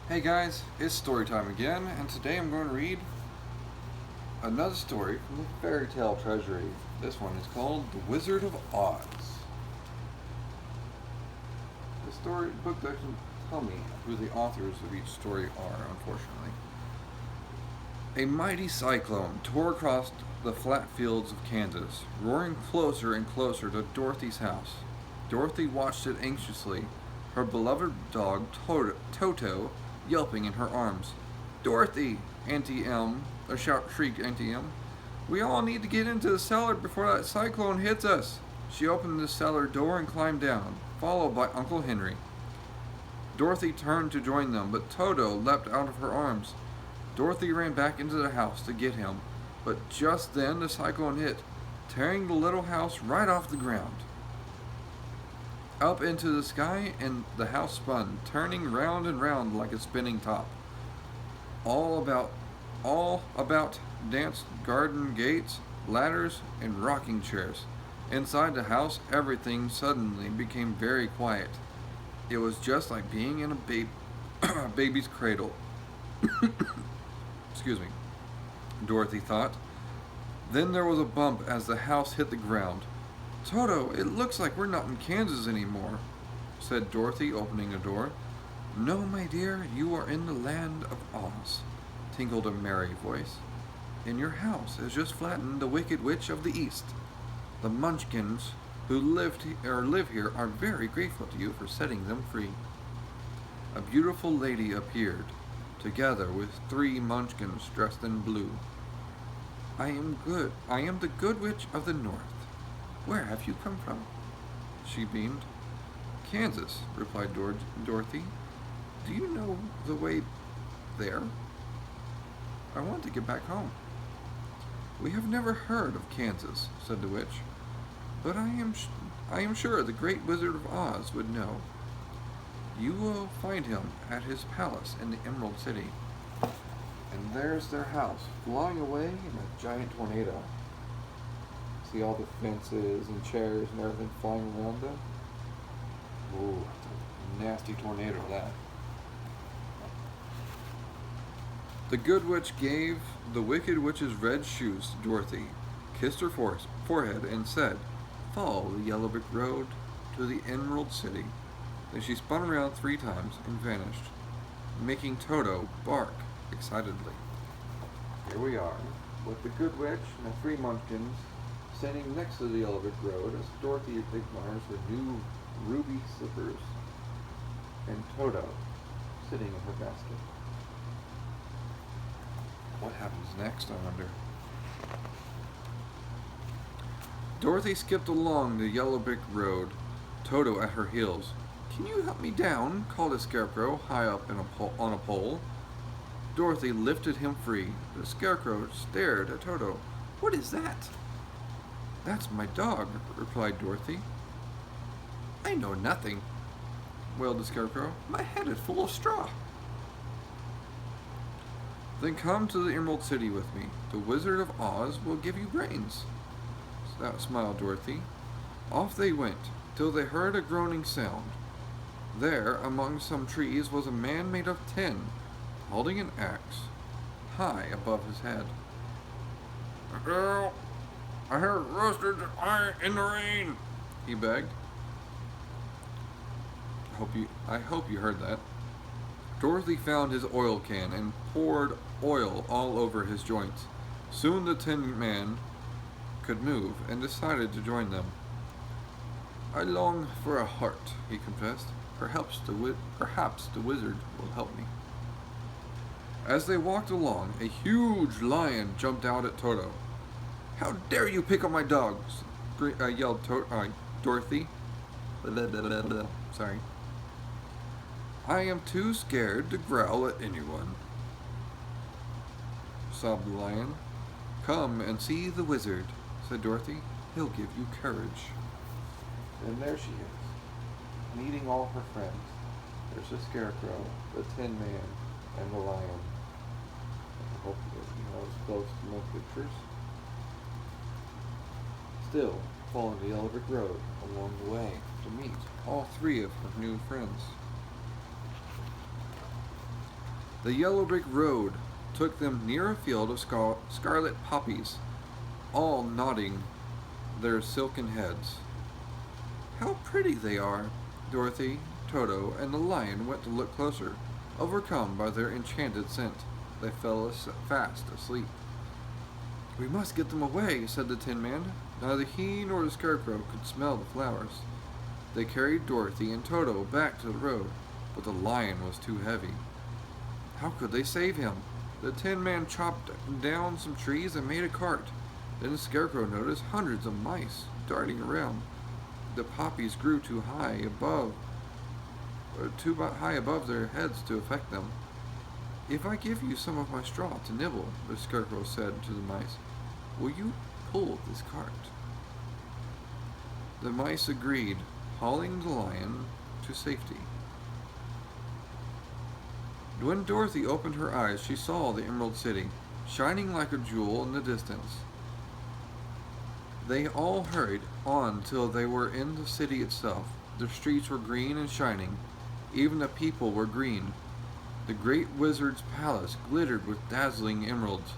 Hey guys, it's story time again, and today I'm going to read another story from the fairy tale Treasury. This one is called The Wizard of Oz. The story book doesn't tell me who the authors of each story are, unfortunately. A mighty cyclone tore across the flat fields of Kansas, roaring closer and closer to Dorothy's house. Dorothy watched it anxiously, her beloved dog Toto yelping in her arms. "Dorothy!" Auntie Em, a shout shrieked Auntie Em. "We all need to get into the cellar before that cyclone hits us." She opened the cellar door and climbed down, followed by Uncle Henry. Dorothy turned to join them, but Toto leapt out of her arms. Dorothy ran back into the house to get him, but just then the cyclone hit, tearing the little house right off the ground. Up into the sky, and the house spun, turning round and round like a spinning top. All about danced garden gates, ladders, and rocking chairs. Inside the house, everything suddenly became very quiet. It was just like being in a baby's cradle. Excuse me, Dorothy thought. Then there was a bump as the house hit the ground. "Toto, it looks like we're not in Kansas anymore," said Dorothy, opening a door. "No, my dear, you are in the land of Oz," tinkled a merry voice. "And your house has just flattened the Wicked Witch of the East. The Munchkins who live here are very grateful to you for setting them free." A beautiful lady appeared, together with 3 Munchkins dressed in blue. I am the Good Witch of the North. Where have you come from?" She beamed. "Kansas," replied Dorothy. "Do you know the way there? I want to get back home." "We have never heard of Kansas," said the witch, "but I am sure the great Wizard of Oz would know. You will find him at his palace in the Emerald City." And there's their house, flying away in a giant tornado. See all the fences and chairs and everything flying around them? Ooh, that's a nasty tornado, that. The good witch gave the wicked witch's red shoes to Dorothy, kissed her forehead, and said, "Follow the yellow brick road to the Emerald City." Then she spun around 3 times and vanished, making Toto bark excitedly. Here we are, with the good witch and the 3 munchkins standing next to the yellow brick road as Dorothy admires her new ruby slippers, and Toto sitting in her basket. What happens next, I wonder? Dorothy skipped along the yellow brick road, Toto at her heels. "Can you help me down?" called a scarecrow high up on a pole. Dorothy lifted him free. The scarecrow stared at Toto. "What is that?" "That's my dog," replied Dorothy. "I know nothing," wailed the scarecrow. "My head is full of straw." "Then come to the Emerald City with me. The Wizard of Oz will give you brains," smiled Dorothy. Off they went, till they heard a groaning sound. There, among some trees, was a man made of tin, holding an axe high above his head. "Help! I hear roosters in the rain," he begged. I hope you heard that. Dorothy found his oil can and poured oil all over his joints. Soon the Tin Man could move and decided to join them. "I long for a heart," he confessed. Perhaps the wizard will help me." As they walked along, a huge lion jumped out at Toto. "How dare you pick on my dogs?" yelled Dorothy. Sorry. "I am too scared to growl at anyone," sobbed the lion. "Come and see the wizard," said Dorothy. "He'll give you courage." And there she is, meeting all her friends. There's the scarecrow, the Tin Man, and the lion. I hope I was close to no pictures. Still, following the yellow brick road along the way to meet all 3 of her new friends. The yellow brick road took them near a field of scarlet poppies, all nodding their silken heads. How pretty they are! Dorothy, Toto, and the lion went to look closer. Overcome by their enchanted scent, they fell fast asleep. We must get them away, said the Tin Man. Neither he nor the Scarecrow could smell the flowers. They carried Dorothy and Toto back to the road, but the lion was too heavy. How could they save him? The Tin Man chopped down some trees and made a cart. Then the Scarecrow noticed hundreds of mice darting around. The poppies grew too high above their heads to affect them. If I give you some of my straw to nibble, the Scarecrow said to the mice, will you pull this cart? The mice agreed, hauling the lion to safety. When Dorothy opened her eyes, she saw the Emerald City, shining like a jewel in the distance. They all hurried on till they were in the city itself. The streets were green and shining. Even the people were green. The great wizard's palace glittered with dazzling emeralds.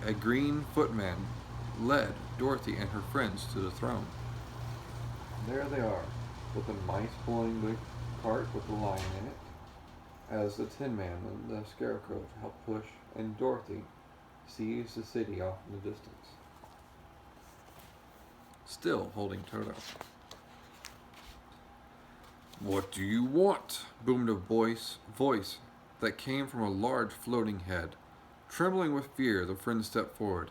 A green footman led Dorothy and her friends to the throne. There they are, with the mice pulling the cart with the lion in it, as the Tin Man and the Scarecrow help push, and Dorothy sees the city off in the distance, still holding Toto. What do you want? Boomed a voice that came from a large floating head. Trembling with fear, the friends stepped forward.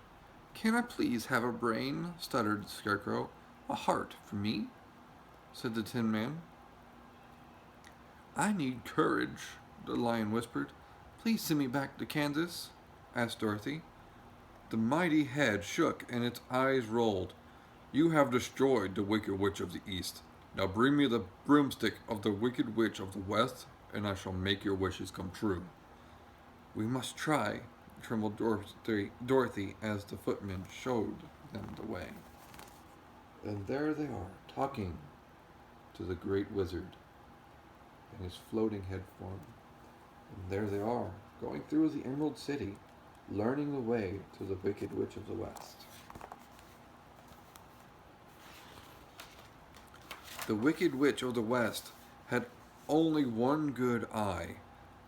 Can I please have a brain? Stuttered the Scarecrow. A heart for me? Said the Tin Man. I need courage, the lion whispered. Please send me back to Kansas, asked Dorothy. The mighty head shook and its eyes rolled. You have destroyed the Wicked Witch of the East. Now bring me the broomstick of the Wicked Witch of the West, and I shall make your wishes come true. We must try, trembled Dorothy as the footman showed them the way. And there they are, talking to the great wizard in his floating head form. And there they are, going through the Emerald City, learning the way to the Wicked Witch of the West. The Wicked Witch of the West had only one good eye,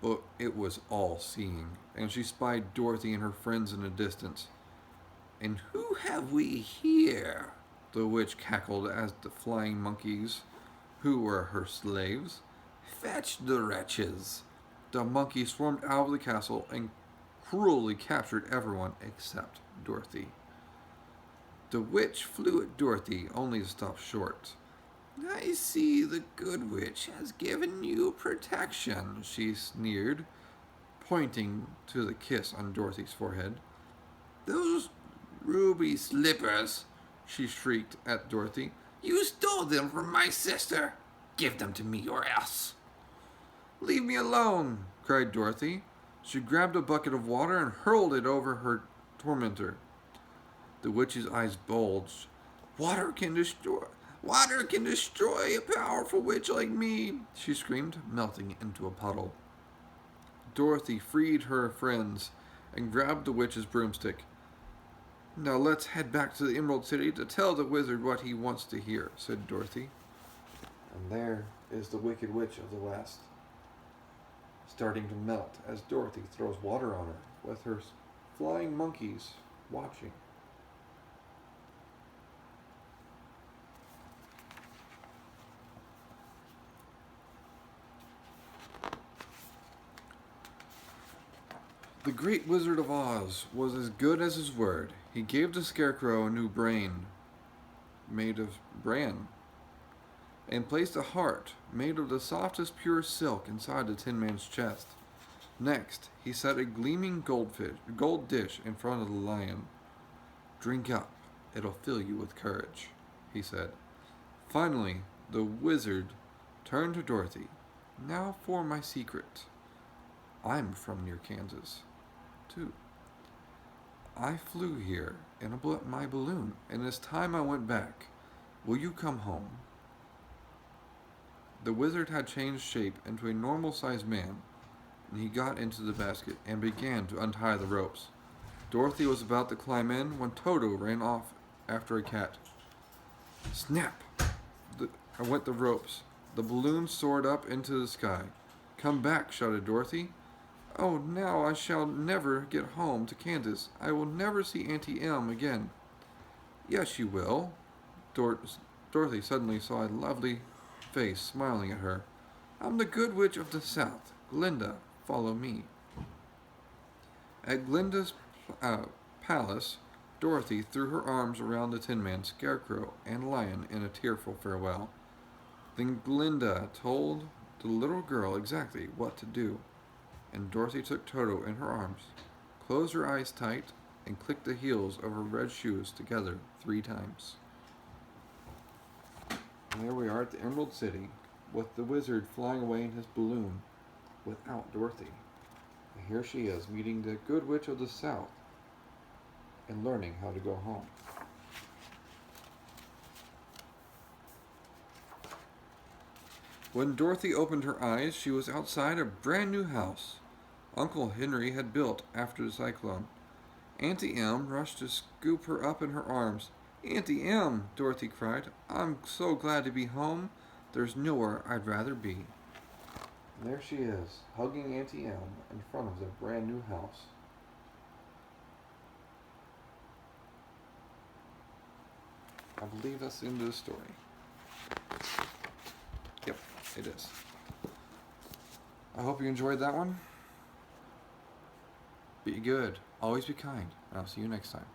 but it was all-seeing, and she spied Dorothy and her friends in the distance. And who have we here? The witch cackled as the flying monkeys, who were her slaves, fetch the wretches. The monkeys swarmed out of the castle and cruelly captured everyone except Dorothy. The witch flew at Dorothy, only to stop short. I see the good witch has given you protection, she sneered, pointing to the kiss on Dorothy's forehead. Those ruby slippers, she shrieked at Dorothy. You stole them from my sister. Give them to me or else. Leave me alone, cried Dorothy. She grabbed a bucket of water and hurled it over her tormentor. The witch's eyes bulged. Water can destroy a powerful witch like me, she screamed, melting into a puddle. Dorothy freed her friends and grabbed the witch's broomstick. Now let's head back to the Emerald City to tell the wizard what he wants to hear, said Dorothy. And there is the Wicked Witch of the West, starting to melt as Dorothy throws water on her, with her flying monkeys watching. The Great Wizard of Oz was as good as his word. He gave the Scarecrow a new brain made of bran, and placed a heart made of the softest, purest silk inside the Tin Man's chest. Next, he set a gleaming gold dish in front of the lion. Drink up, it'll fill you with courage, he said. Finally, the wizard turned to Dorothy. Now for my secret. I'm from near Kansas, too. I flew here in my balloon, and it's time I went back. Will you come home? The wizard had changed shape into a normal-sized man. and he got into the basket and began to untie the ropes. Dorothy was about to climb in when Toto ran off after a cat. Snap! Went the ropes. The balloon soared up into the sky. Come back, shouted Dorothy. Oh, now I shall never get home to Kansas. I will never see Auntie Em again. Yes, you will. Dorothy suddenly saw a lovely face smiling at her. I'm the Good Witch of the South. Glinda, follow me. At Glinda's palace, Dorothy threw her arms around the Tin Man, Scarecrow, and Lion in a tearful farewell. Then Glinda told the little girl exactly what to do, and Dorothy took Toto in her arms, closed her eyes tight, and clicked the heels of her red shoes together 3 times. And there we are at the Emerald City, with the wizard flying away in his balloon without Dorothy. And here she is, meeting the Good Witch of the South and learning how to go home. When Dorothy opened her eyes, she was outside a brand new house Uncle Henry had built after the cyclone. Auntie Em rushed to scoop her up in her arms. Auntie Em, Dorothy cried, I'm so glad to be home. There's nowhere I'd rather be. And there she is, hugging Auntie Em in front of their brand new house. I believe that's the end of the story. Yep, it is. I hope you enjoyed that one. Be good. Always be kind. And I'll see you next time.